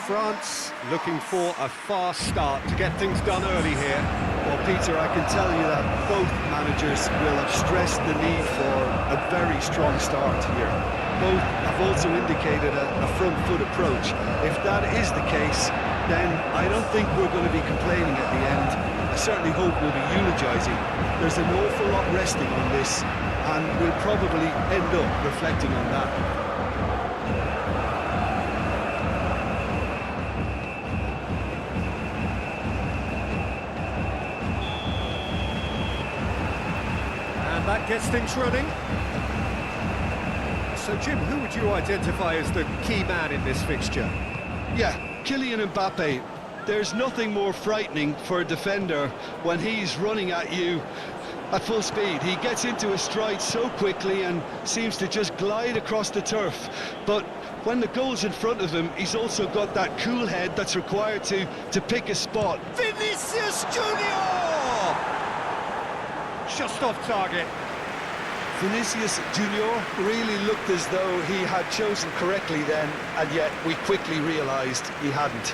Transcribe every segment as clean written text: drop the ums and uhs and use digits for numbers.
France looking for a fast start to get things done early here. Well, Peter, I can tell you that both managers will have stressed the need for a very strong start here. Both have also indicated a front foot approach. If that is the case, then I don't think we're going to be complaining at the end. I certainly hope we'll be eulogising. There's an awful lot resting on this, and we'll probably end up reflecting on that. That gets things running. So, Jim, who would you identify as the key man in this fixture? Yeah, Kylian Mbappe. There's nothing more frightening for a defender when he's running at you at full speed. He gets into a stride so quickly and seems to just glide across the turf. But when the goal's in front of him, he's also got that cool head that's required to pick a spot. Vinicius Junior! Just off target. Vinicius Junior really looked as though he had chosen correctly then, and yet we quickly realised he hadn't.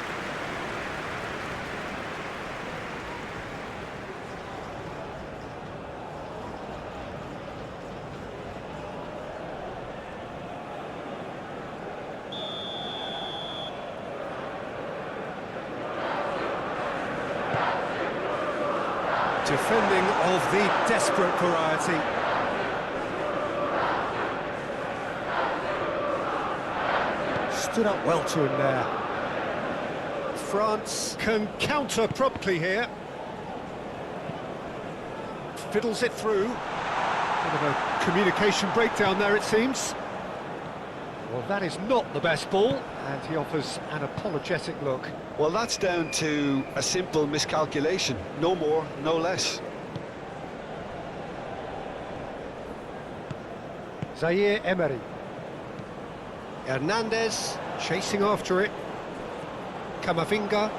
Defending of the desperate variety. Stood up well to him there. France can counter promptly here. Fiddles it through. Bit of a communication breakdown there, it seems. Well, that is not the best ball, and he offers an apologetic look. Well, that's down to a simple miscalculation. No more, no less. Zaire Emery. Hernandez chasing after it. Camavinga.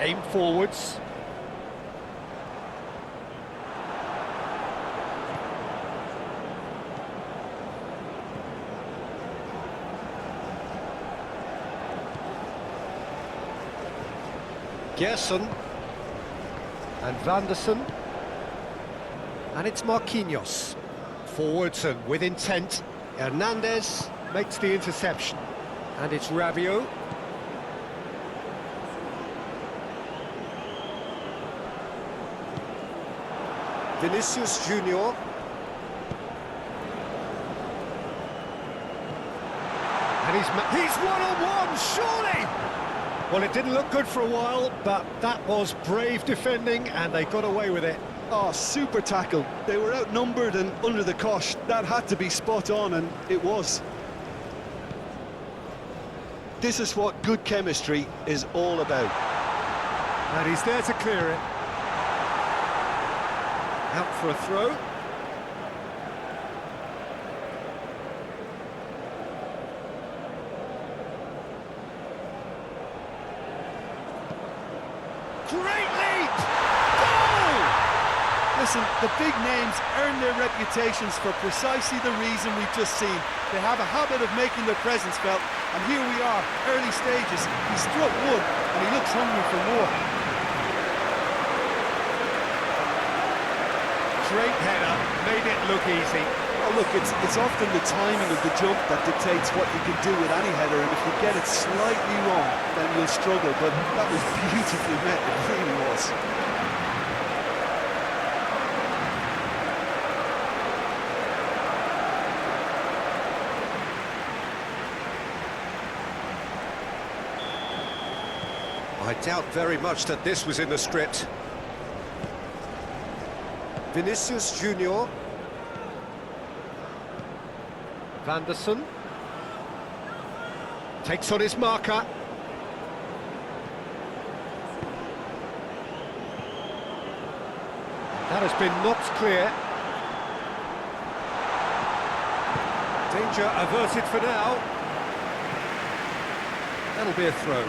Aim forwards. Gerson. And Vanderson. And it's Marquinhos. Forwards and with intent. Hernandez makes the interception. And it's Rabiot. Vinicius Junior. And he's one-on-one, surely! Well, it didn't look good for a while, but that was brave defending, and they got away with it. Oh, super tackle. They were outnumbered and under the cosh. That had to be spot on, and it was. This is what good chemistry is all about. And he's there to clear it. Out for a throw. Great leap! Goal! Listen, the big names earn their reputations for precisely the reason we've just seen. They have a habit of making their presence felt, and here we are, early stages. He struck one, and he looks hungry for more. Great header, made it look easy. Oh, look, it's often the timing of the jump that dictates what you can do with any header, and if you get it slightly wrong, then you'll struggle, but that was beautifully met, it really was. I doubt very much that this was in the script. Vinicius Junior. Vanderson. Takes on his marker. That has been knocked clear. Danger averted for now. That'll be a throw.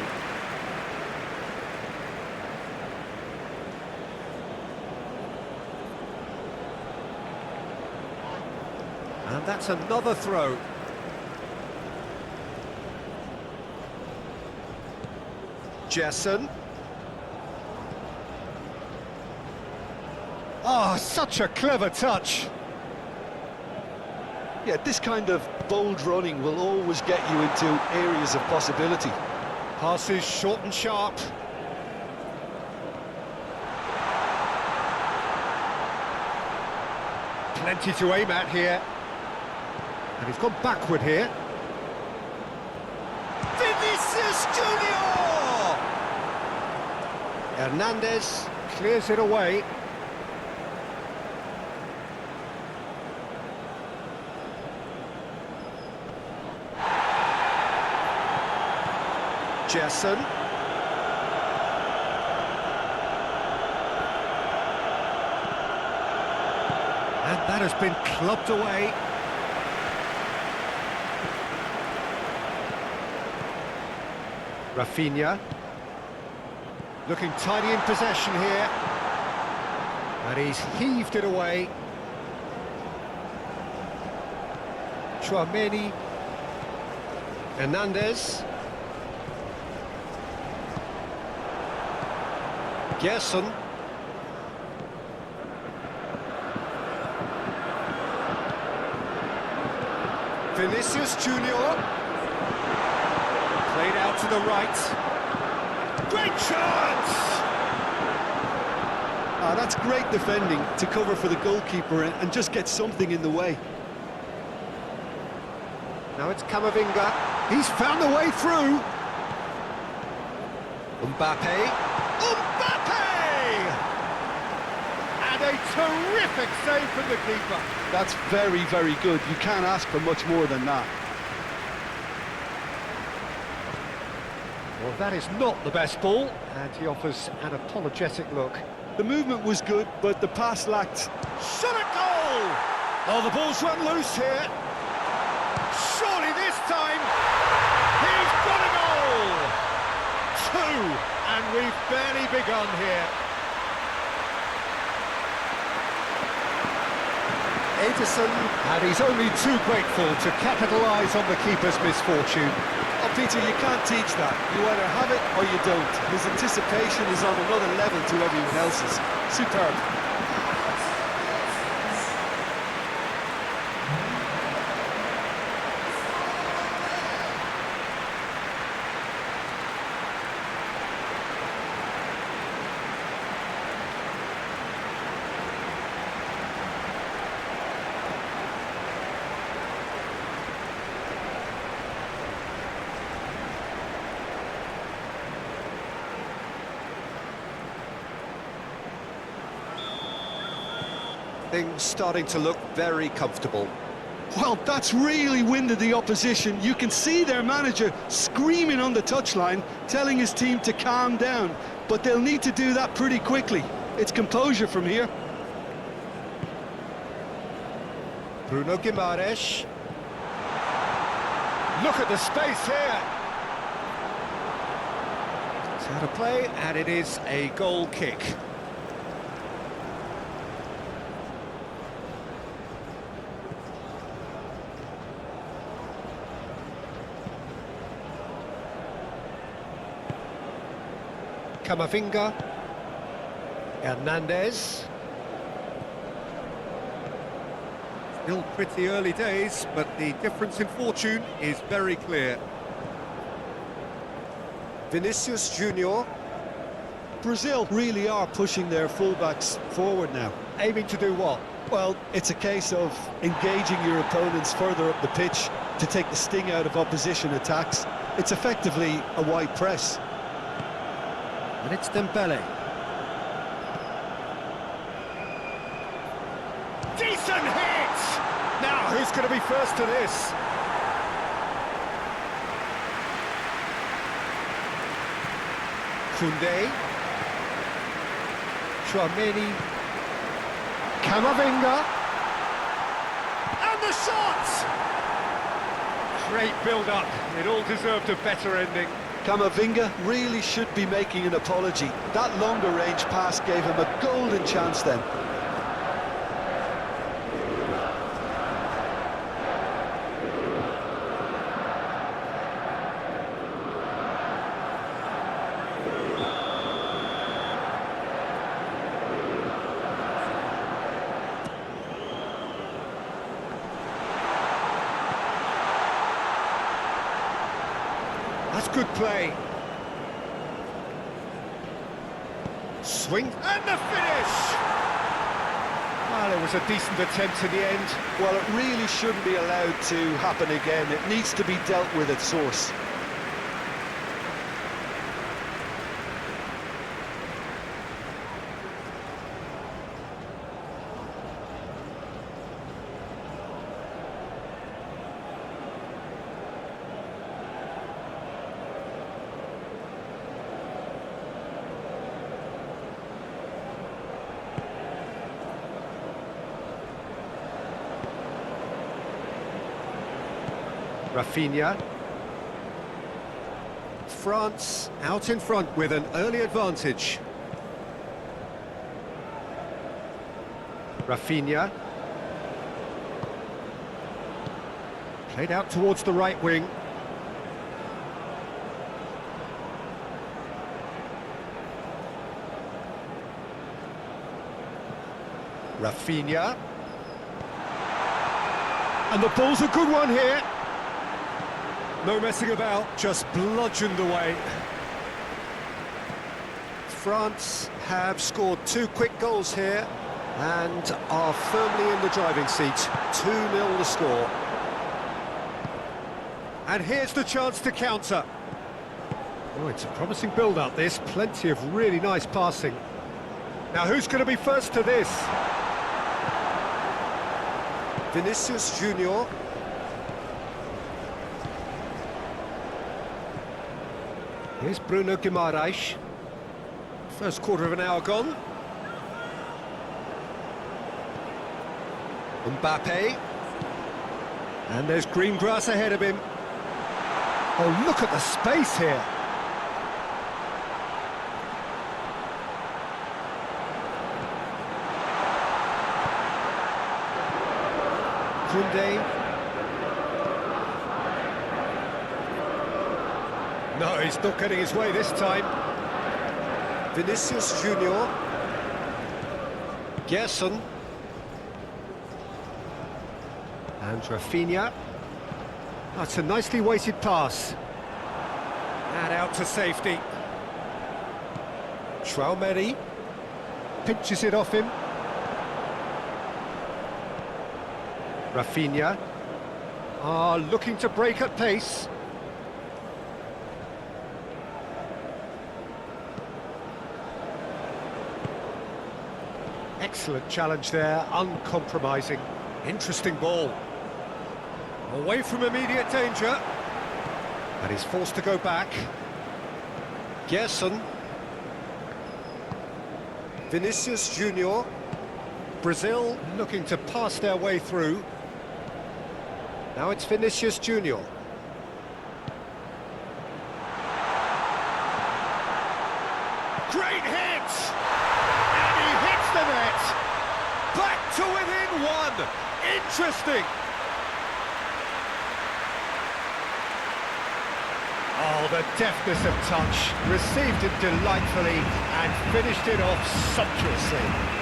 And that's another throw. Jessen. Oh, such a clever touch. Yeah, this kind of bold running will always get you into areas of possibility. Passes short and sharp. Plenty to aim at here. And he's gone backward here. Vinicius Junior! Hernandez clears it away. Jessen. And that has been clubbed away. Rafinha. Looking tidy in possession here. And he's heaved it away. Tchouaméni. Hernandez. Gerson. Vinicius Junior. Played out to the right. Great chance! Ah, that's great defending to cover for the goalkeeper and just get something in the way. Now it's Camavinga. He's found a way through. Mbappe. And a terrific save from the keeper. That's very, very good. You can't ask for much more than that. Well, that is not the best ball, and he offers an apologetic look. The movement was good, but the pass lacked. Shot at goal! Oh, the ball's run loose here. Surely this time, he's got a goal! Two, and we've barely begun here. Edison, and he's only too grateful to capitalise on the keeper's misfortune. Oh, Peter, you can't teach that. You either have it or you don't. His anticipation is on another level to everyone else's. Superb. Things starting to look very comfortable. Well, that's really winded the opposition. You can see their manager screaming on the touchline, telling his team to calm down. But they'll need to do that pretty quickly. It's composure from here. Bruno Guimaraes. Look at the space here. It's out of play, and it is a goal kick. Camavinga. Hernandez. Still pretty early days, but the difference in fortune is very clear. Vinicius Junior. Brazil really are pushing their fullbacks forward now. Aiming to do what? Well, it's a case of engaging your opponents further up the pitch to take the sting out of opposition attacks. It's effectively a wide press. And it's Dembele. Decent hit! Now, who's going to be first to this? Koundé. Tchouaméni. Camavinga. And the shot! Great build-up. It all deserved a better ending. Camavinga really should be making an apology. That longer range pass gave him a golden chance then. That's good play. Swing and the finish! Well, it was a decent attempt in the end. Well, it really shouldn't be allowed to happen again. It needs to be dealt with at source. Rafinha. France out in front with an early advantage. Rafinha. Played out towards the right wing. Rafinha. And the ball's a good one here. No messing about, just bludgeoned away. France have scored 2 quick goals here and are firmly in the driving seat. 2-0 the score. And here's the chance to counter. Oh, it's a promising build-up, this. Plenty of really nice passing. Now, who's going to be first to this? Vinicius Junior. Here's Bruno Guimaraes. First quarter of an hour gone. Mbappe. And there's green grass ahead of him. Oh, look at the space here. Koundé. No, he's not getting his way this time. Vinicius Junior. Gerson. And Rafinha. That's a nicely weighted pass. And out to safety. Traoré pinches it off him. Rafinha are looking to break at pace. Excellent challenge there, uncompromising. Interesting ball. Away from immediate danger. And he's forced to go back. Gerson. Vinicius Junior. Brazil looking to pass their way through. Now it's Vinicius Junior. Great hit! And he hits the net! Back to within one! Interesting! Oh, the deftness of touch. Received it delightfully and finished it off sumptuously.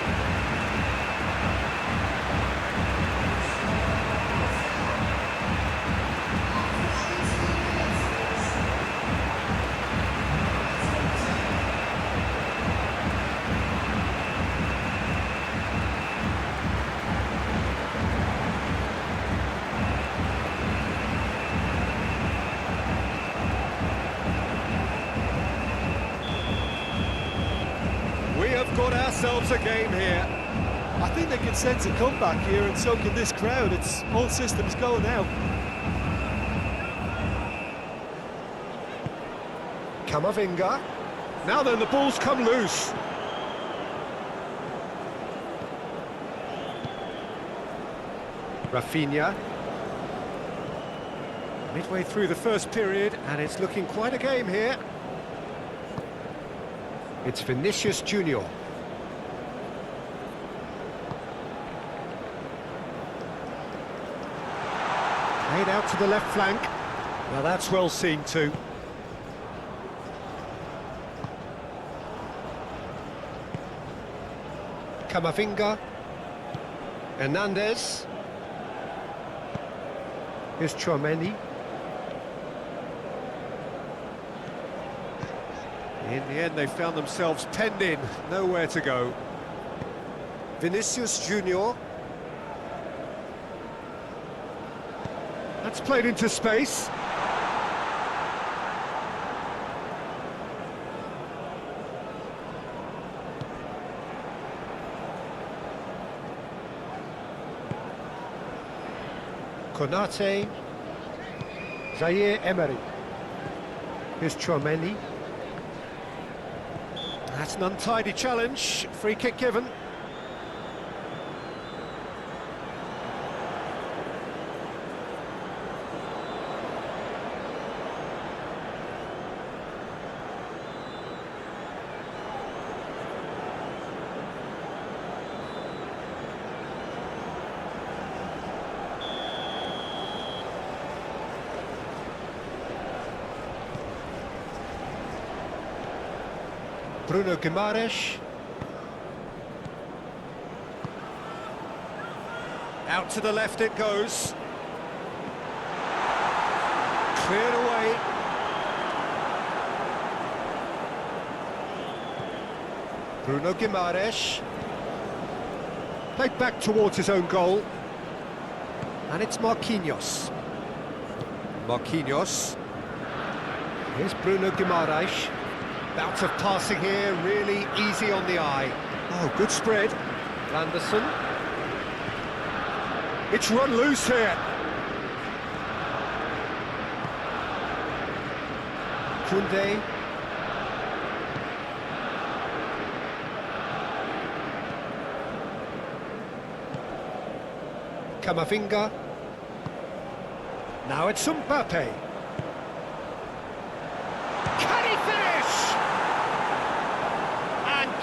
We have got ourselves a game here. I think they can sense a comeback here, and so can this crowd. It's all systems go now. Camavinga. Now then, the ball's come loose. Rafinha. Midway through the first period, and it's looking quite a game here. It's Vinicius Junior. Played out to the left flank. Now that's well seen too. Camavinga. Hernandez. Here's Traoré. In the end, they found themselves penned in, nowhere to go. Vinicius Junior. That's played into space. Konate. Zaire Emery. Here's Chouameni. That's an untidy challenge. Free kick given. Bruno Guimaraes. Out to the left it goes. Cleared away. Bruno Guimaraes. Played back towards his own goal. And it's Marquinhos. Marquinhos. Here's Bruno Guimaraes. Bout of passing here, really easy on the eye. Oh, good spread. Anderson. It's run loose here. Koundé. Camavinga. Now it's Mbappe.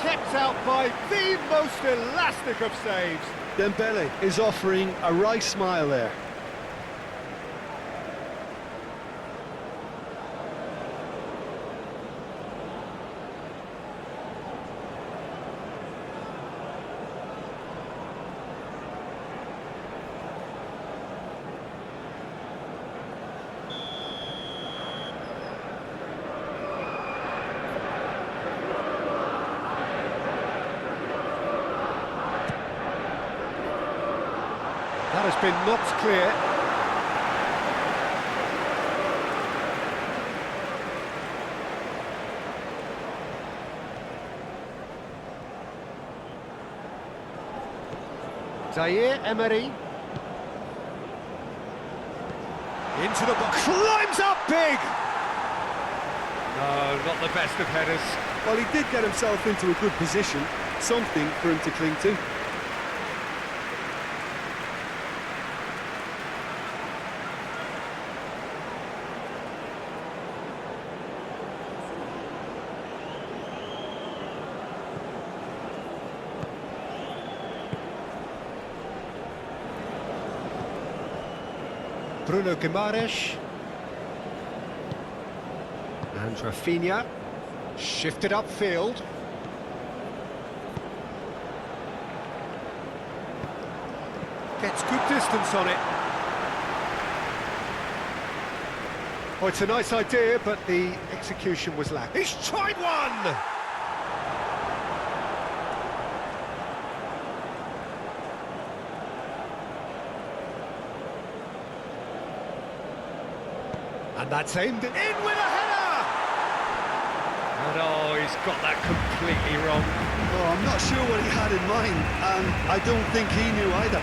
Kept out by the most elastic of saves. Dembele is offering a wry smile there. That has been knocked clear. Zaire Emery. Into the box. Climbs up big! No, not the best of headers. Well, he did get himself into a good position. Something for him to cling to. Bruno Guimaraes. And Rafinha. Shifted upfield. Gets good distance on it. Oh, it's a nice idea, but the execution was lacking. He's tried one! And that's aimed in with a header! And oh, he's got that completely wrong. Oh, I'm not sure what he had in mind, and I don't think he knew either.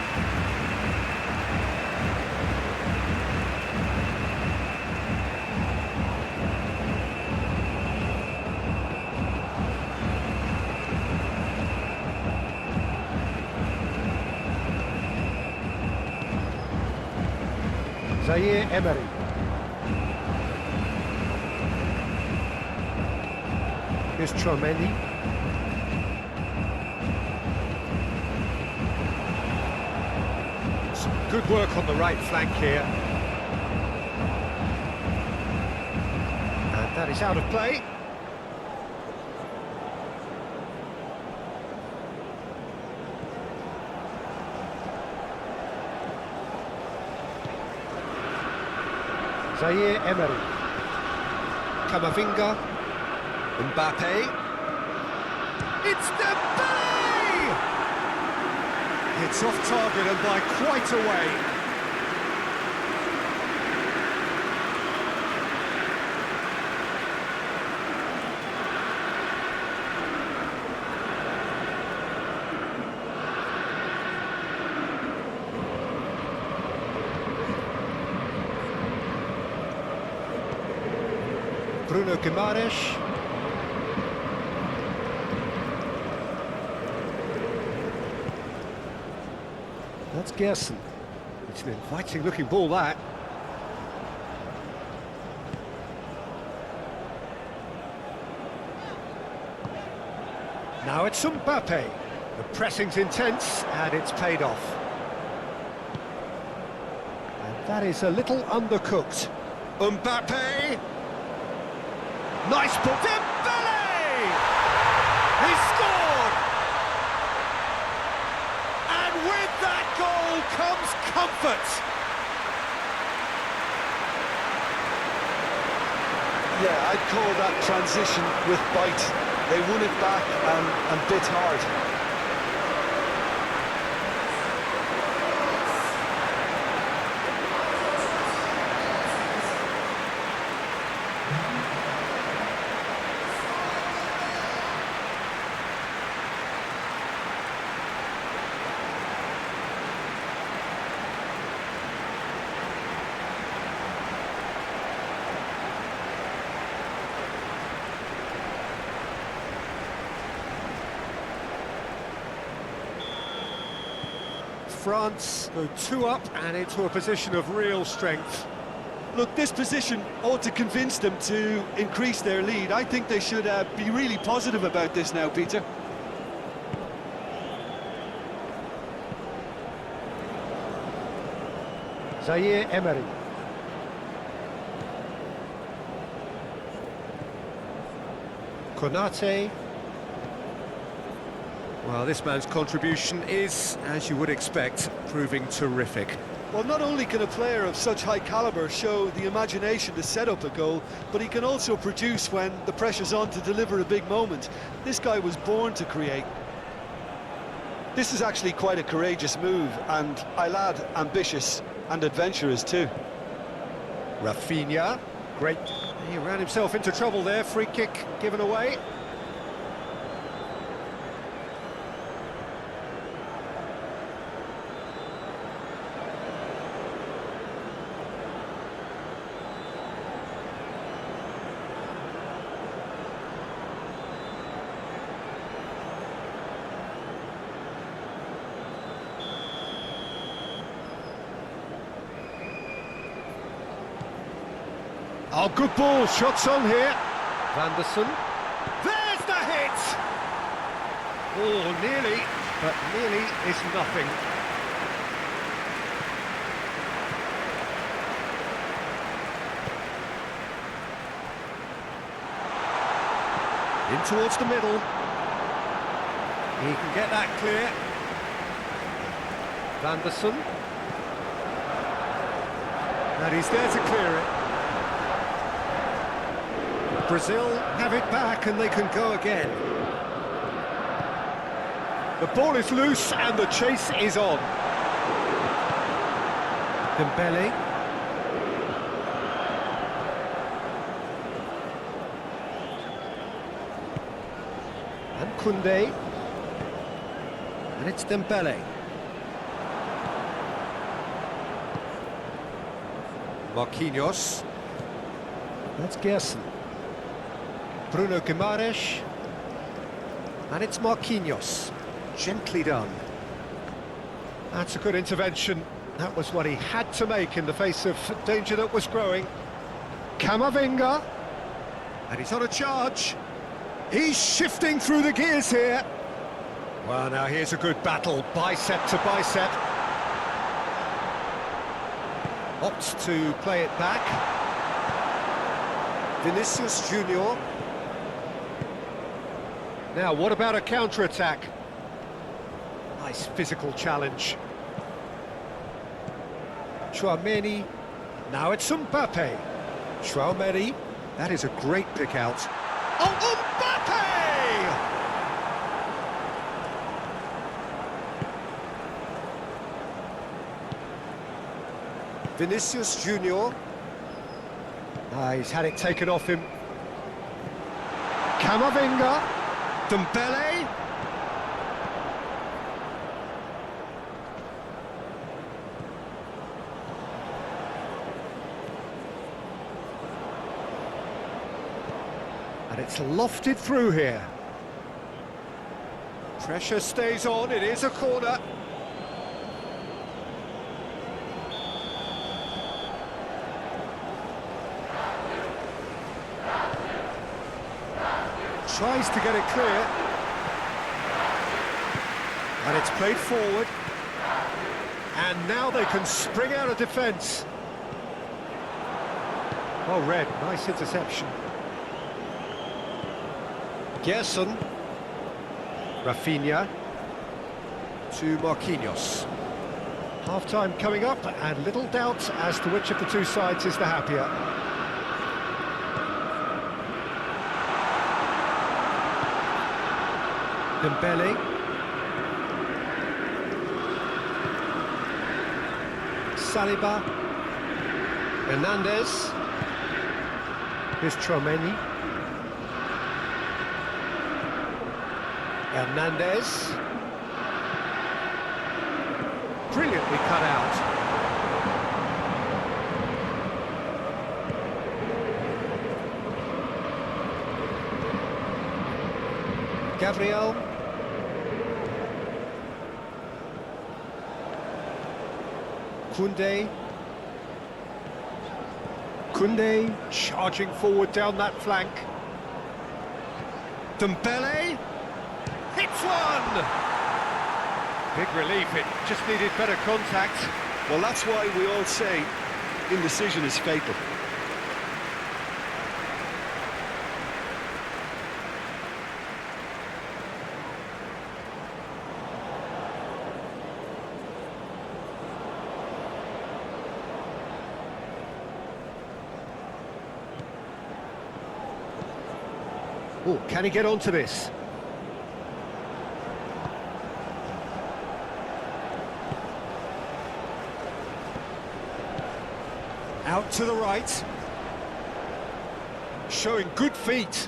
Zaire Emery. Here's Chouameni. Some good work on the right flank here. And that is out of play. Zaire Emery. Camavinga. Mbappe. It's Dembele! It's off target and by quite a way. Bruno Guimaraes. That's Gerson. It's an inviting looking ball, that. Now it's Mbappe. The pressing's intense and it's paid off. And that is a little undercooked. Mbappe! Nice ball. Dembele! He scored! And with that goal comes comfort. Yeah, I'd call that transition with bite. They won it back and bit hard. France go 2 up and into a position of real strength. Look, this position ought to convince them to increase their lead. I think they should be really positive about this now, Peter. Zaire Emery. Konate. Well, this man's contribution is, as you would expect, proving terrific. Well, not only can a player of such high calibre show the imagination to set up a goal, but he can also produce when the pressure's on to deliver a big moment. This guy was born to create. This is actually quite a courageous move, and I'll add ambitious and adventurous too. Rafinha, great. He ran himself into trouble there, free kick given away. Oh, good ball, shots on here. Vanderson. There's the hit! Oh, nearly, but nearly is nothing. In towards the middle. He can get that clear. Vanderson. And he's there to clear it. Brazil have it back and they can go again. The ball is loose and the chase is on. Dembele. And Koundé. And it's Dembele. Marquinhos. That's Gerson. Bruno Guimaraes, and it's Marquinhos, gently done. That's a good intervention. That was what he had to make in the face of danger that was growing. Camavinga, and he's on a charge. He's shifting through the gears here. Well, now here's a good battle, bicep to bicep. Opts to play it back. Vinicius Junior. Now, what about a counter-attack? Nice physical challenge. Tchouaméni. Now it's Mbappe. Tchouaméni. That is a great pick out. Oh, Vinicius Junior. He's had it taken off him. Camavinga. Dembele. And it's lofted through here. Pressure stays on, it is a corner. Tries to get it clear. And it's played forward. And now they can spring out of defence. Oh, Red, nice interception. Gerson. Rafinha. To Marquinhos. Half-time coming up, and little doubt as to which of the two sides is the happier. Dembele. Saliba. Hernandez. Here's Tchouaméni. Hernandez. Brilliantly cut out. Gabriel. Koundé charging forward down that flank. Dembele hits one! Big relief, it just needed better contact. Well, that's why we all say indecision is fatal. Oh, can he get onto this? Out to the right. Showing good feet.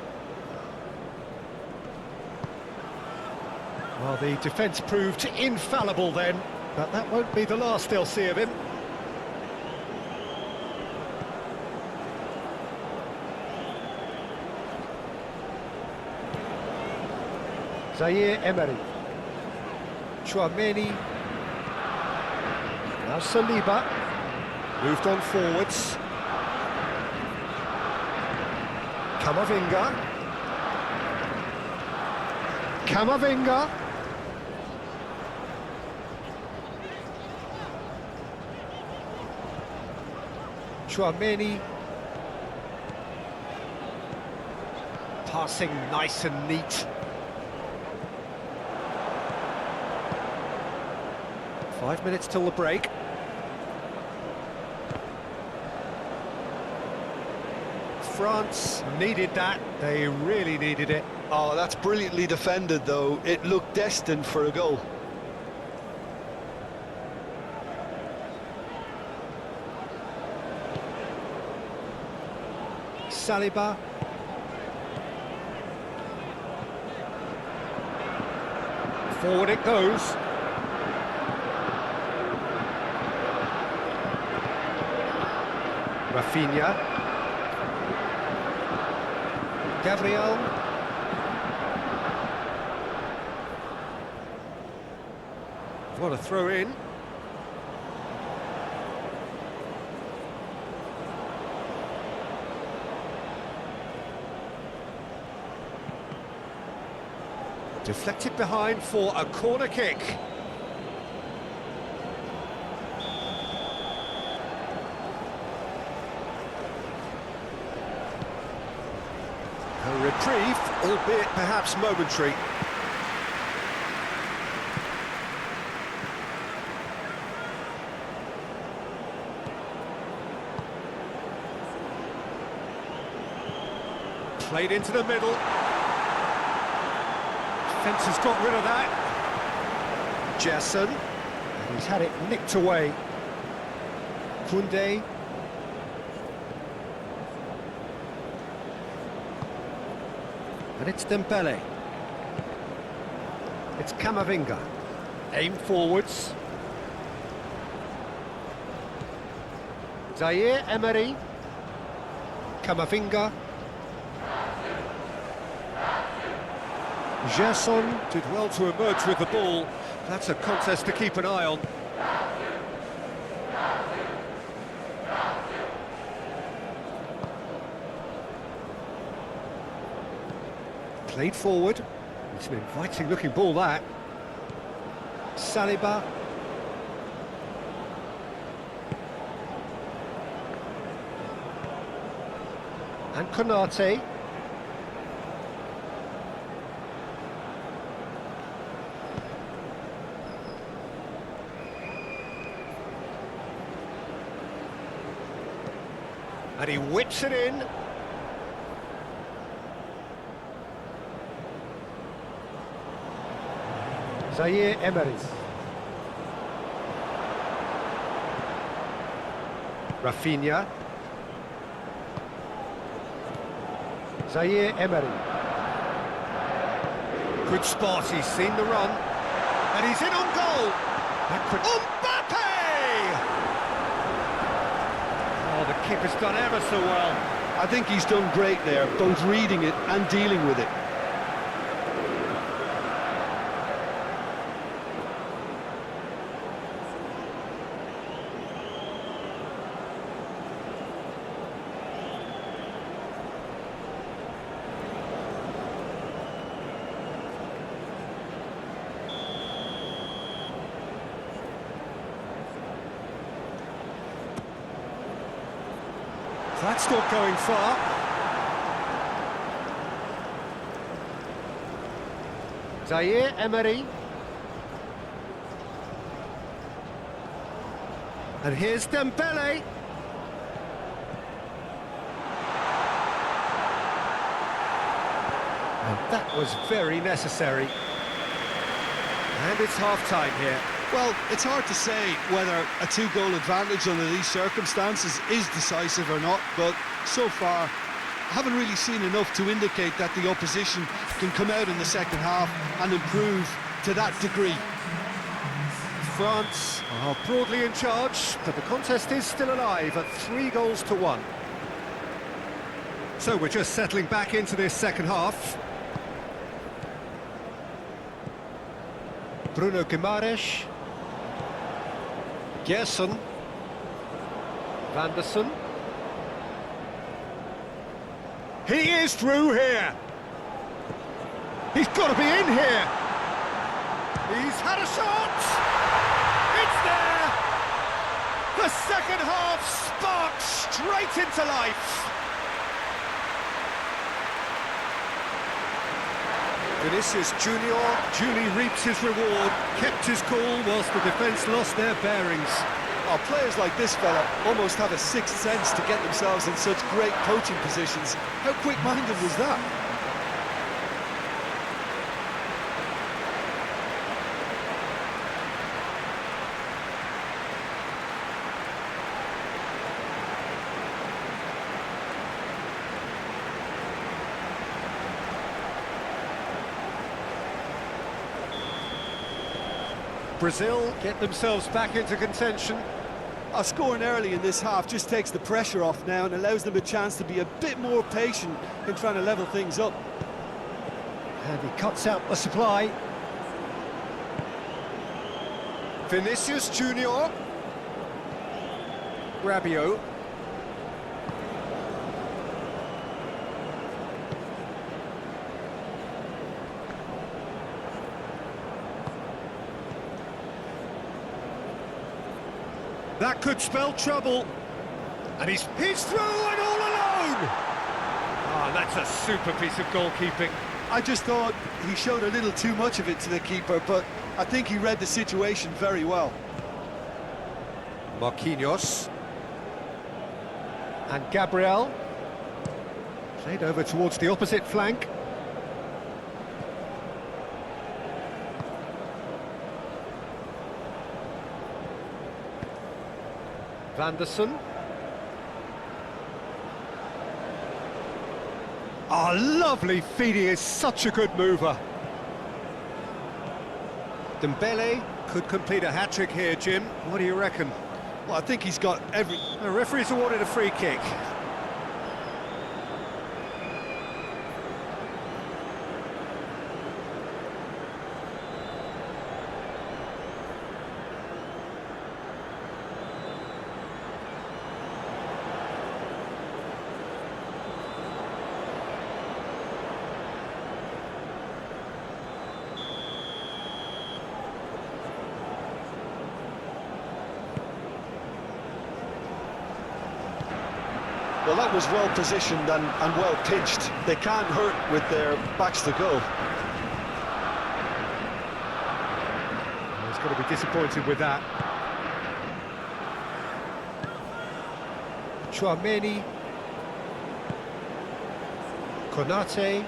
Well, the defence proved infallible then, but that won't be the last they'll see of him. Zaire Emery. Tchouaméni. Now Saliba. Moved on forwards. Camavinga. Camavinga. Tchouaméni. Passing nice and neat. 5 minutes till the break. France needed that. They really needed it. Oh, that's brilliantly defended, though. It looked destined for a goal. Saliba. Forward it goes. Rafinha. Gabriel. What a throw in. Deflected behind for a corner kick. A reprieve, albeit perhaps momentary. Played into the middle. Defence has got rid of that. Gerson. And he's had it nicked away. Koundé. And it's Dembele. It's Camavinga. Aim forwards. Zaire Emery. Camavinga. Gerson did well to emerge with the ball. That's a contest to keep an eye on. Played forward. It's an inviting looking ball, that. Saliba. And Konate. And he whips it in. Zaire Emery. Rafinha. Zaire Emery. Good spot, he's seen the run. And he's in on goal. That could... Mbappe! Oh, the keeper's done ever so well. I think he's done great there, both reading it and dealing with it. That's not going far. Zaire Emery. And here's Dembele. And that was very necessary. And it's half-time here. Well, it's hard to say whether a two-goal advantage under these circumstances is decisive or not, but so far, I haven't really seen enough to indicate that the opposition can come out in the second half and improve to that degree. France are broadly in charge, but the contest is still alive at 3-1. So we're just settling back into this second half. Bruno Guimaraes. Gerson. Vanderson. He is through here. He's got to be in here. He's had a shot. It's there. The second half sparks straight into life. Vinicius Junior duly reaps his reward, kept his cool whilst the defence lost their bearings. Oh, players like this fella almost have a sixth sense to get themselves in such great coaching positions. How quick-minded was that? Brazil get themselves back into contention. Scoring early in this half just takes the pressure off now and allows them a chance to be a bit more patient in trying to level things up. And he cuts out the supply. Vinicius Junior. Rabiot. That could spell trouble. And he's through and all alone! Ah, that's a super piece of goalkeeping. I just thought he showed a little too much of it to the keeper, but I think he read the situation very well. Marquinhos. And Gabriel. Played over towards the opposite flank. Vanderson. Oh, lovely feed, he is such a good mover. Dembele could complete a hat-trick here, Jim. What do you reckon? Well, I think he's got every... The referee's awarded a free kick. Well, that was well positioned and well pitched. They can't hurt with their backs to goal. He's got to be disappointed with that. Chouameni. Konate.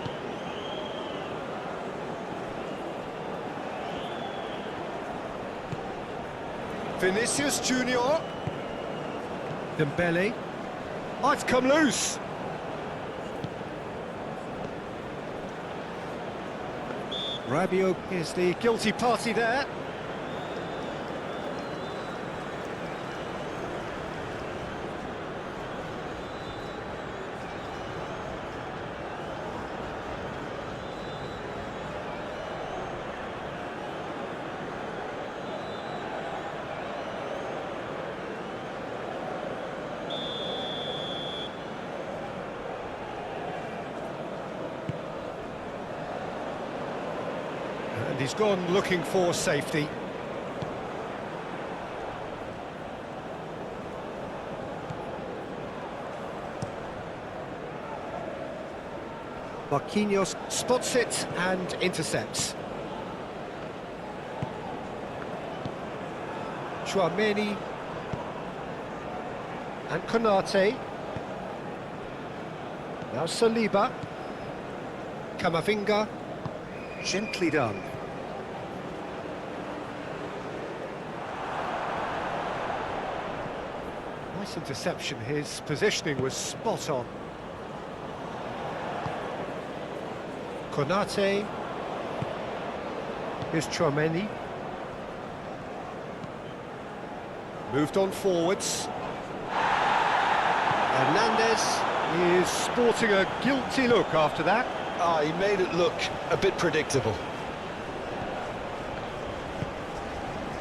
Vinicius Junior. Dembele. Oh, it's come loose. Rabiot is the guilty party there. And he's gone looking for safety. Marquinhos spots it and intercepts. Chouameni and Konate. Now Saliba. Camavinga. Gently done. Nice interception, his positioning was spot on. Konate. Here's Chouameni. Moved on forwards. Hernandez is sporting a guilty look after that. Ah, he made it look a bit predictable.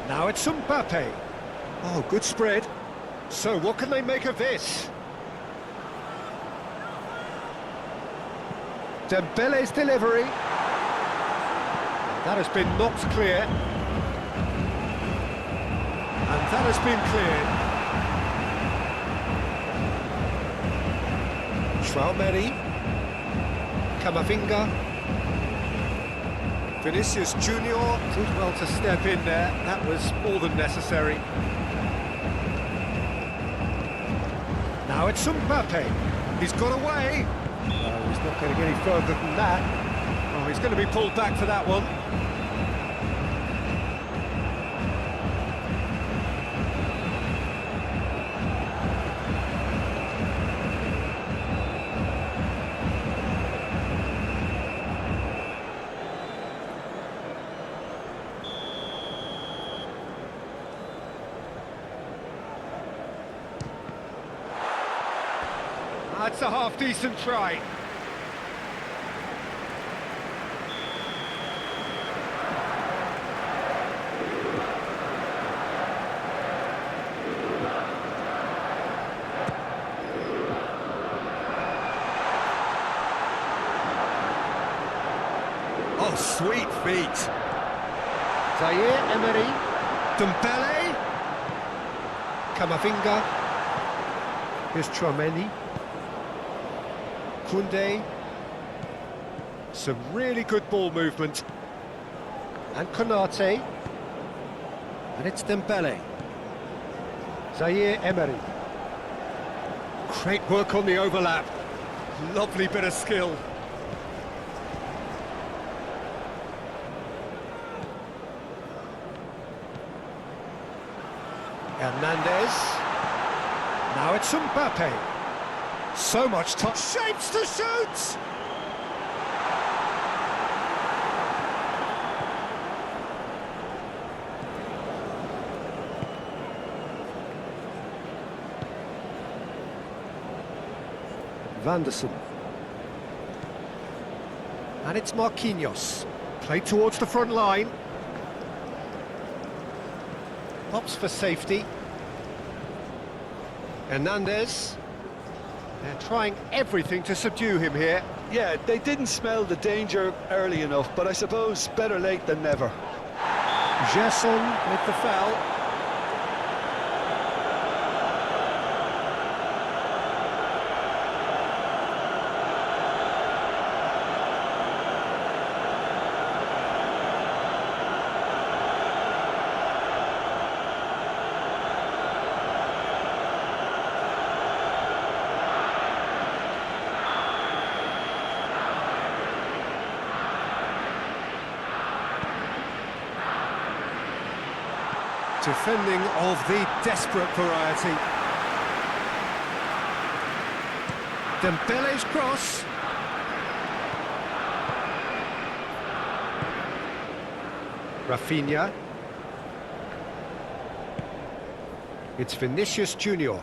Now it's Mbappe. Oh, good spread. So what can they make of this? Dembele's delivery. That has been knocked clear. And that has been cleared. Chouameni. Camavinga. Vinicius Junior did well to step in there. That was more than necessary. Now it's Mbappe. He's got away. No, he's not going to get any further than that. Oh, he's going to be pulled back for that one. That's a half-decent try. Oh, sweet feet. Zaire Emery. Dembele. Camavinga. Here's Chouameni. Koundé. Some really good ball movement. And Konate. And it's Dembele. Zaire Emery. Great work on the overlap. Lovely bit of skill. Hernandez. Now it's Mbappe. So much top shapes to shoot! Vanderson. And it's Marquinhos. Played towards the front line. Pops for safety. Hernandez. They're trying everything to subdue him here. Yeah, they didn't smell the danger early enough, but I suppose better late than never. Gerson with the foul. Defending of the desperate variety. Dembele's cross. Rafinha. It's Vinicius Junior.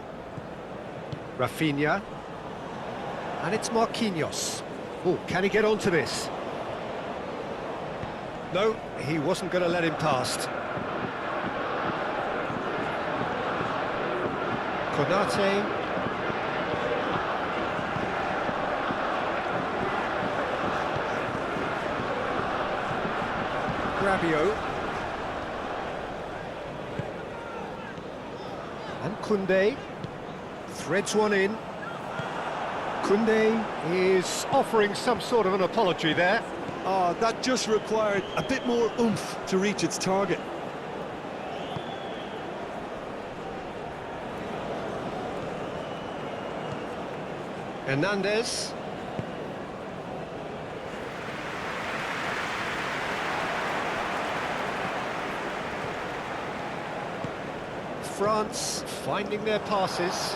Rafinha. And it's Marquinhos. Oh, can he get onto this? No, he wasn't going to let him past. Konate. Rabiot. And Koundé. Threads one in. Koundé is offering some sort of an apology there. Oh, that just required a bit more oomph to reach its target. Hernandez. France finding their passes.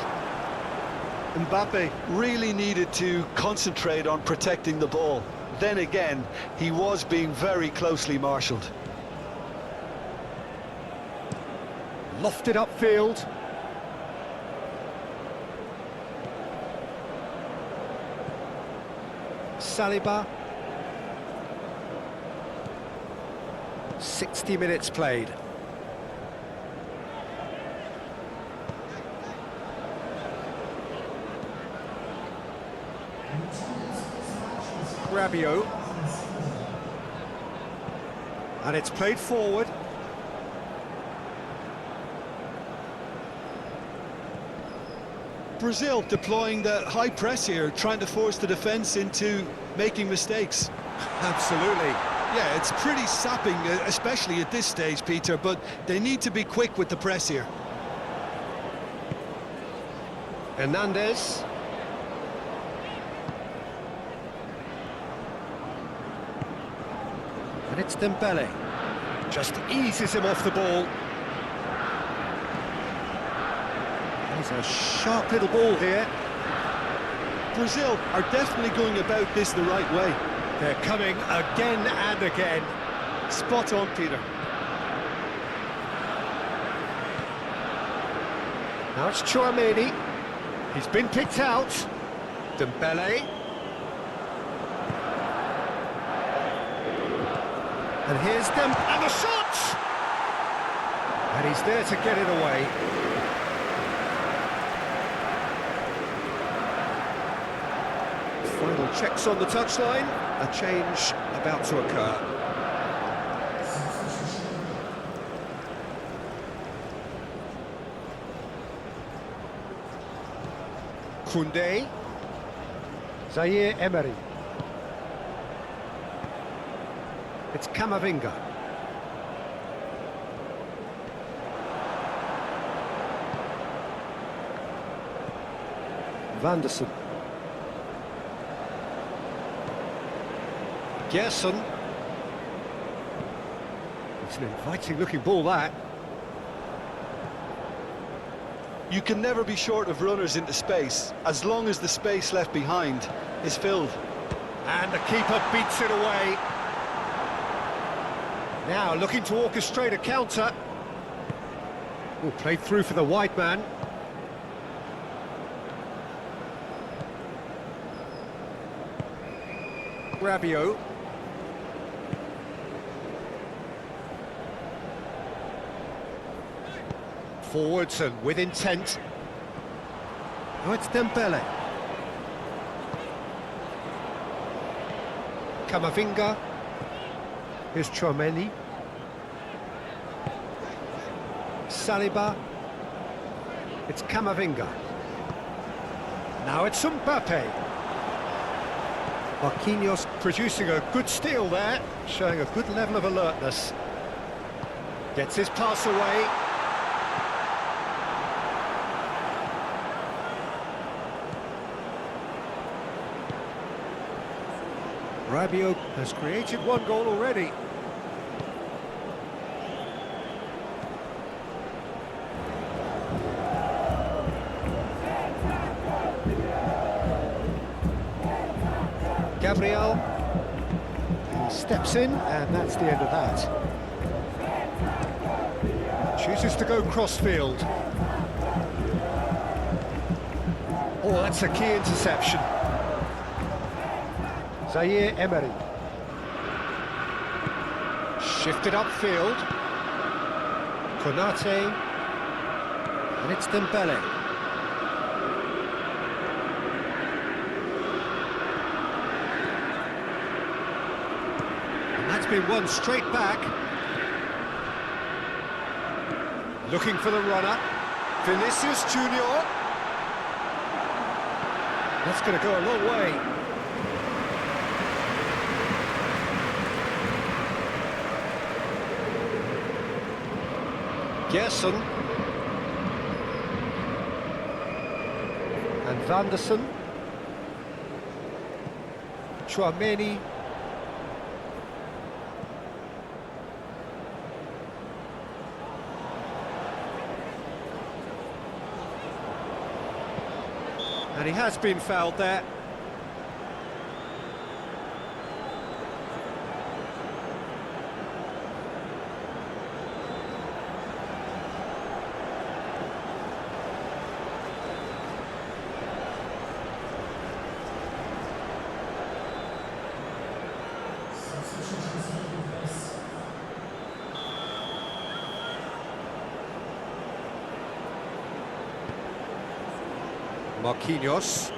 Mbappe really needed to concentrate on protecting the ball. Then again, he was being very closely marshalled. Lofted upfield. Saliba. 60 minutes played. Rabiot. And it's played forward. Brazil deploying the high press here, trying to force the defence into making mistakes. Absolutely. Yeah, it's pretty sapping, especially at this stage, Peter, but they need to be quick with the press here. Hernandez. And it's Dembele. Just eases him off the ball. There's a sharp little ball here. Brazil are definitely going about this the right way. They're coming again and again. Spot on, Peter. Now it's Tchouaméni. He's been picked out. Dembele. And here's them, and the shot! And he's there to get it away. Final checks on the touchline. A change about to occur. Koundé. Zaire Emery. It's Camavinga. Vanderson. Gerson. It's an inviting looking ball, that. You can never be short of runners into space, as long as the space left behind is filled. And the keeper beats it away. Now looking to orchestrate a counter. Oh, played through for the wide man. Rabiot. Forwards and with intent. Oh, it's Dembele. Camavinga. Here's Tchouaméni. Saliba. It's Camavinga. Now it's Mbappe. Marquinhos producing a good steal there, showing a good level of alertness. Gets his pass away. Rabiot has created one goal already. Gabriel, he steps in, and that's the end of that. Chooses to go crossfield. Oh, that's a key interception. Zaire Emery. Shifted upfield. Konate. And it's Dembele. And that's been won straight back. Looking for the runner. Vinicius Junior. That's going to go a long way. Gerson and Vanderson, Tchouaméni, and he has been fouled there. Marquinhos.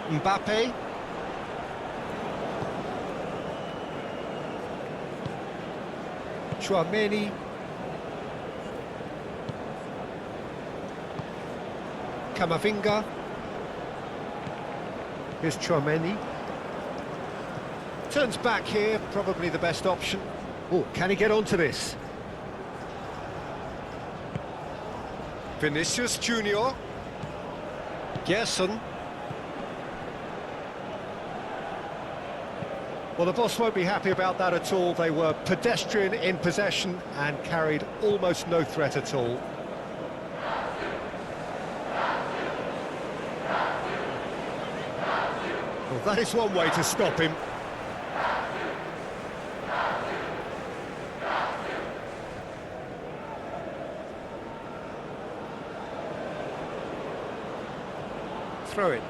Mbappe. Tchouaméni. Camavinga. Here's Tchouaméni. Turns back here, probably the best option. Oh, can he get onto this? Vinicius Junior. Gerson. Well, the boss won't be happy about that at all. They were pedestrian in possession and carried almost no threat at all. Well, that is one way to stop him. Throw it.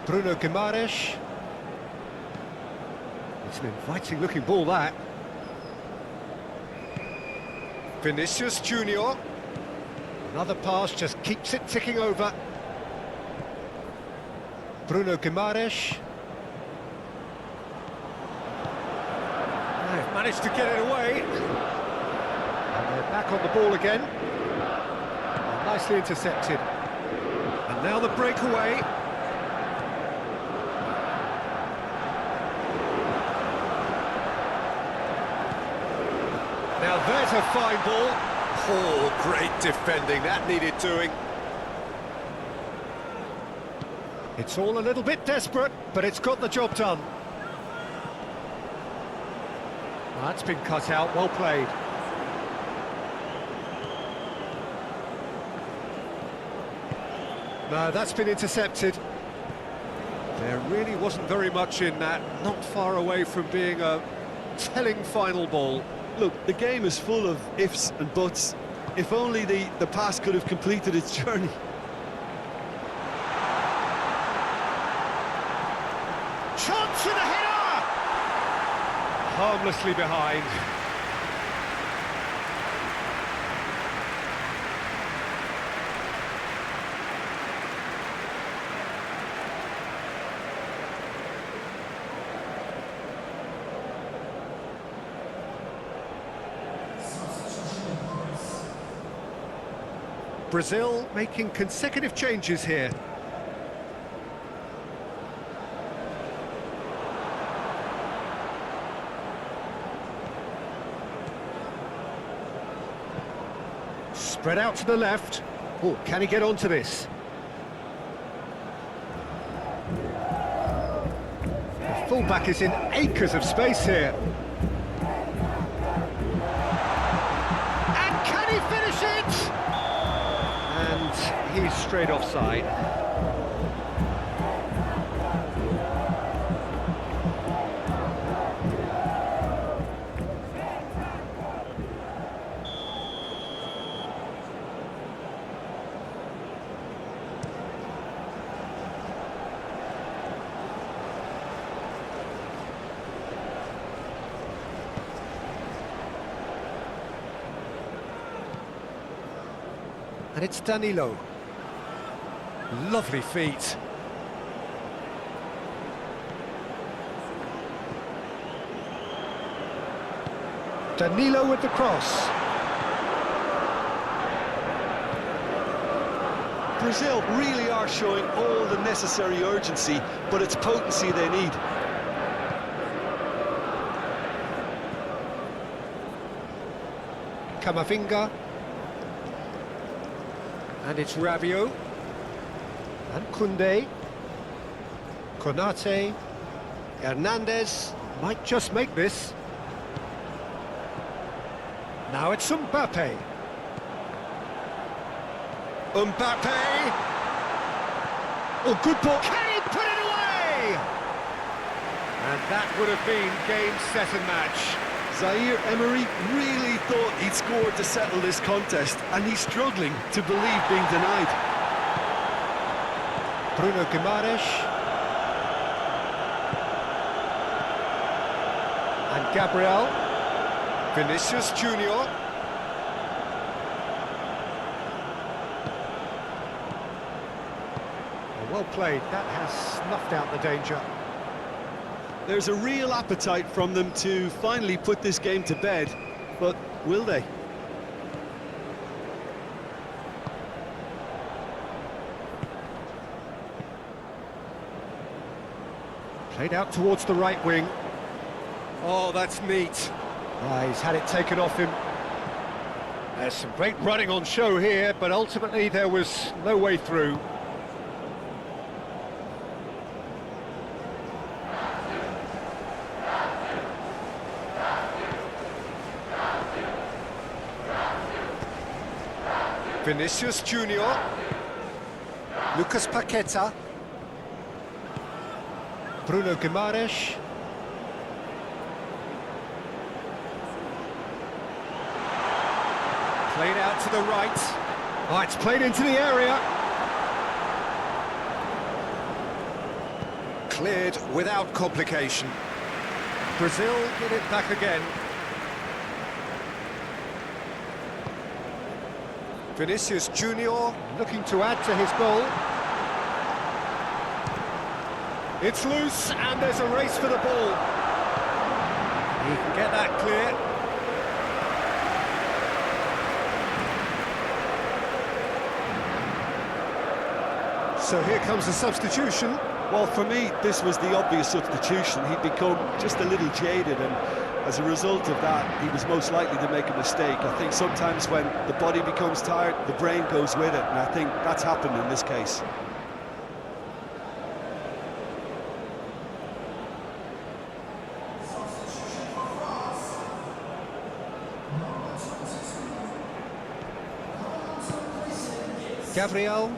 Bruno Guimaraes. It's an inviting looking ball, that. Vinicius Junior. Another pass, just keeps it ticking over. Bruno Guimaraes. They've managed to get it away. And they're back on the ball again. And nicely intercepted. And now the breakaway. Now there's a fine ball. Oh, great defending, that needed doing. It's all a little bit desperate, but it's got the job done. That's been cut out, well played. No, that's been intercepted. There really wasn't very much in that, not far away from being a telling final ball. Look, the game is full of ifs and buts. If only the pass could have completed its journey. Chance and a header! Harmlessly behind. Brazil making consecutive changes here. Spread out to the left. Oh, can he get onto this? The fullback is in acres of space here. And can he finish it? And he's straight offside. And it's Danilo. Lovely feet. Danilo with the cross. Brazil really are showing all the necessary urgency, but it's potency they need. Camavinga. And it's Rabiot. And Koundé. Konate. Hernandez might just make this. Now it's Mbappe. Mbappe! Oh, good ball. Can he put it away? And that would have been game, set and match. Zaire Emery really thought he'd scored to settle this contest, and he's struggling to believe being denied. Bruno Guimaraes. And Gabriel. Vinicius Junior. Well played, that has snuffed out the danger. There's a real appetite from them to finally put this game to bed, but will they? Played out towards the right wing. Oh, that's neat. He's had it taken off him. There's some great running on show here, but ultimately there was no way through. Vinicius Junior. Lucas Paqueta. Bruno Guimaraes. Played out to the right. Oh, it's played into the area. Cleared without complication. Brazil get it back again. Vinicius Junior looking to add to his goal. It's loose and there's a race for the ball. He can get that clear. So here comes the substitution. Well, for me, this was the obvious substitution. He'd become just a little jaded, and as a result of that, he was most likely to make a mistake. I think sometimes when the body becomes tired, the brain goes with it, and I think that's happened in this case. Gabriel.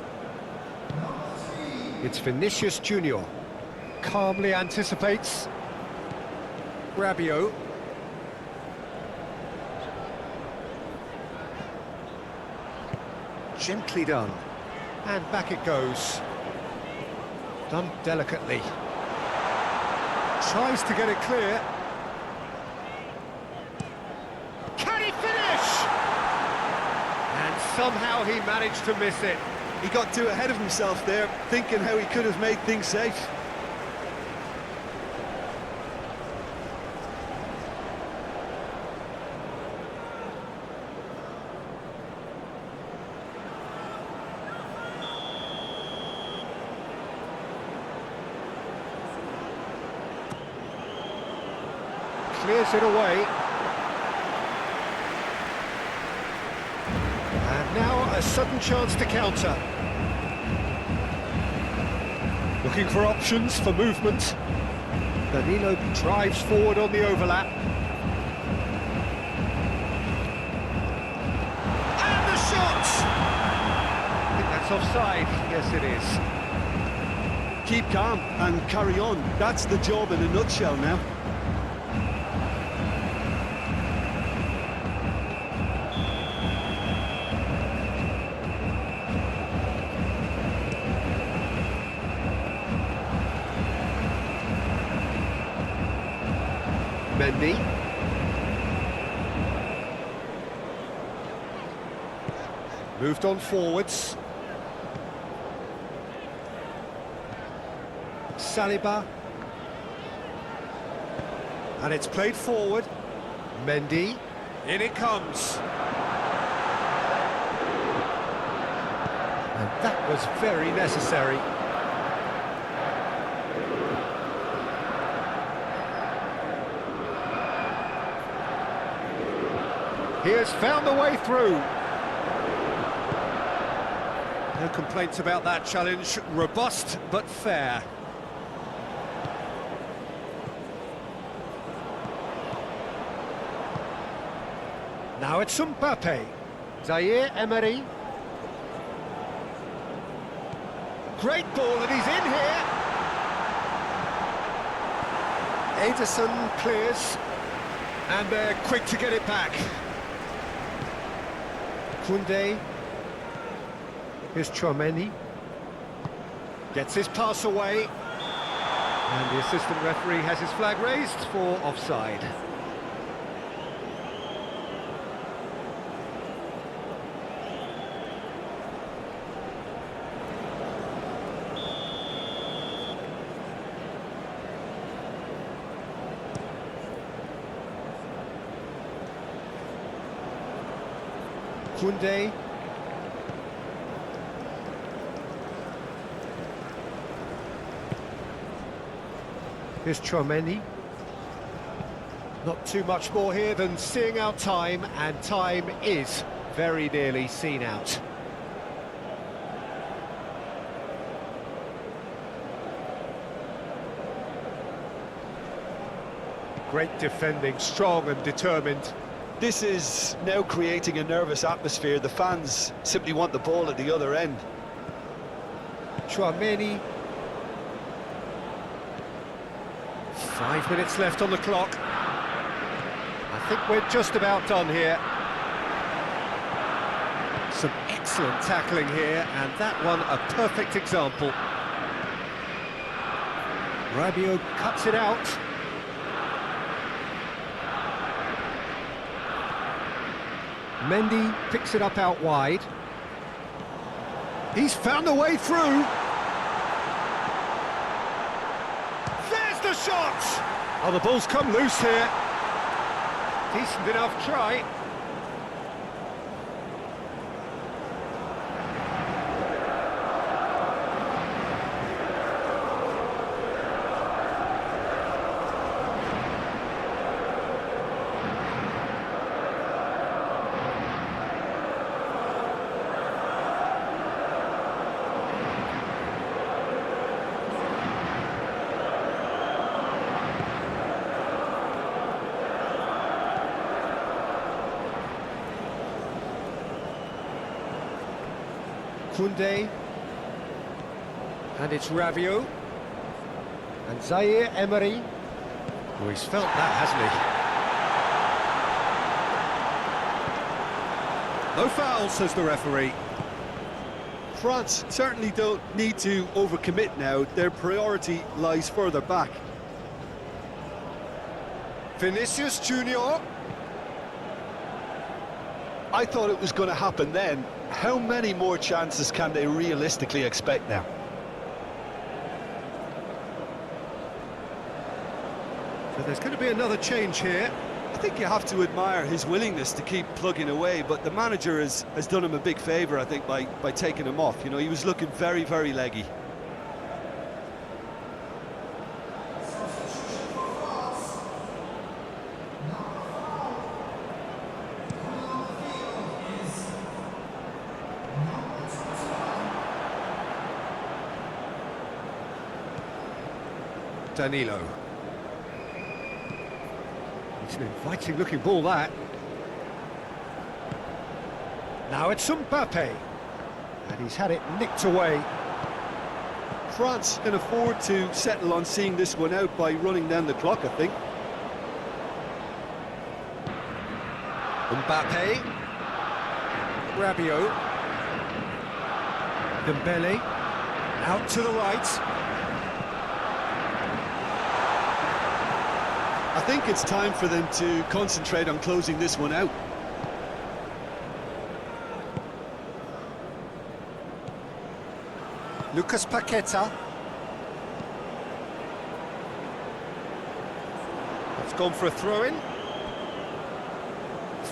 It's Vinicius Junior. Calmly anticipates. Rabiot. Gently done. And back it goes. Done delicately. Tries to get it clear. Can he finish? And somehow he managed to miss it. He got too ahead of himself there, thinking how he could have made things safe. Clears it away. And now a sudden chance to counter. Looking for options for movement. Danilo drives forward on the overlap. And the shot! I think that's offside. Yes, it is. Keep calm and carry on. That's the job in a nutshell now. Mendy. Moved on forwards. Saliba. And it's played forward. Mendy. In it comes. And that was very necessary. He has found a way through. No complaints about that challenge. Robust, but fair. Now it's Mbappe. Zaire Emery. Great ball, and he's in here. Ederson clears. And they're quick to get it back. Koundé. Here's Chouameni. Gets his pass away. And the assistant referee has his flag raised for offside. Koundé. Here's Chouameni. Not too much more here than seeing out time, and time is very nearly seen out. Great defending, strong and determined. This is now creating a nervous atmosphere. The fans simply want the ball at the other end. Chouameni. 5 minutes left on the clock. I think we're just about done here. Some excellent tackling here, and that one a perfect example. Rabiot cuts it out. Mendy picks it up out wide. He's found a way through. There's the shot! Oh, the ball's come loose here. Decent enough try. Koundé. And it's Rabiot. And Zaire Emery. Oh, he's felt that, hasn't he? No foul, says the referee. France certainly don't need to overcommit now. Their priority lies further back. Vinicius Junior. I thought it was going to happen then. How many more chances can they realistically expect now? So there's going to be another change here. I think you have to admire his willingness to keep plugging away, but the manager has done him a big favour, I think, by taking him off. You know, he was looking very, very leggy. Danilo. It's an inviting looking ball, that. Now it's Mbappe. And he's had it nicked away. France can afford to settle on seeing this one out by running down the clock, I think. Mbappe. Rabiot. Dembele. Out to the right. I think it's time for them to concentrate on closing this one out. Lucas Paqueta. It's gone for a throw-in.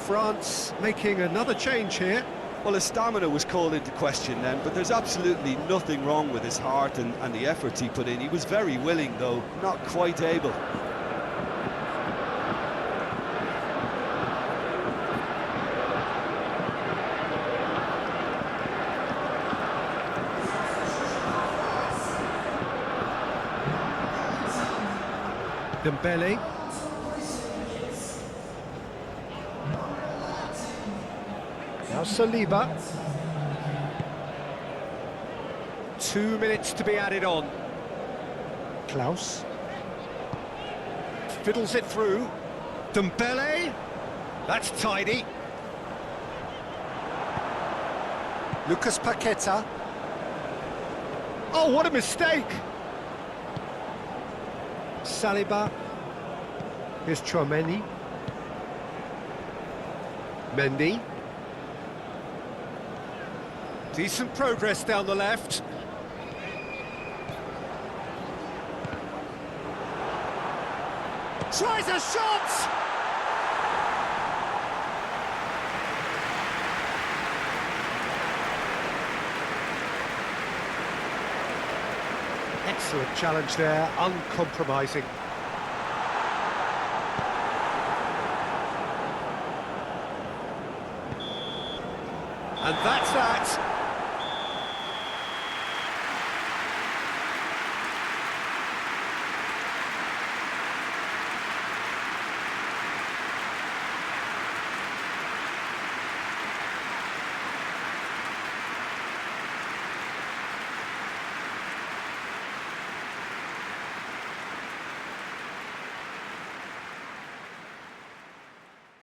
France making another change here. Well, his stamina was called into question then, but there's absolutely nothing wrong with his heart and the efforts he put in. He was very willing, though, not quite able. Dembele. Now Saliba. 2 minutes to be added on. Klaus. Fiddles it through. Dembele. That's tidy. Lucas Paqueta. Oh, what a mistake! Saliba. Here's Chouameni. Mendy. Decent progress down the left. Tries a shot! Excellent challenge there, uncompromising. And that's that.